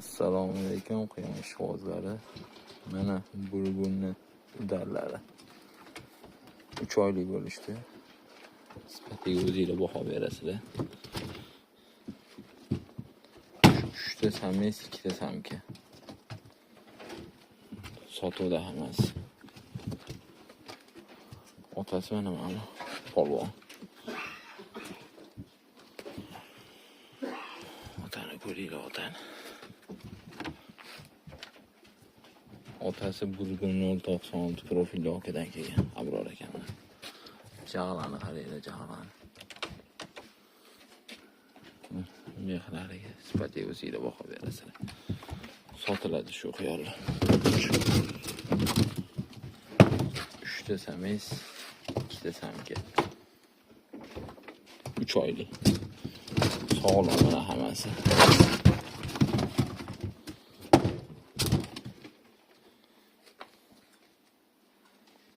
Assalomu alaykum quyosh ishqibozlari. Mana burgunni udallari 3 oylik bo'lishdi. Sifatiga o'zingizlar baho berasizlar. 3 ta samiz, 2 ta samka. Sotuvda hammasi. Otasi mana polvon. Otani ko'ringlar, otani. Otasi burgun 096 profilli okadan kelgan, Abror ekanlar. Jag'larni qaranglar, jag'larni. Mehnariga sifatiga o'zingizlar baho berasizlar. Sotiladi shu xiyollar. 3 ta samiz, 2 ta samka. 3 oylik. Sog'lom mana hammasi.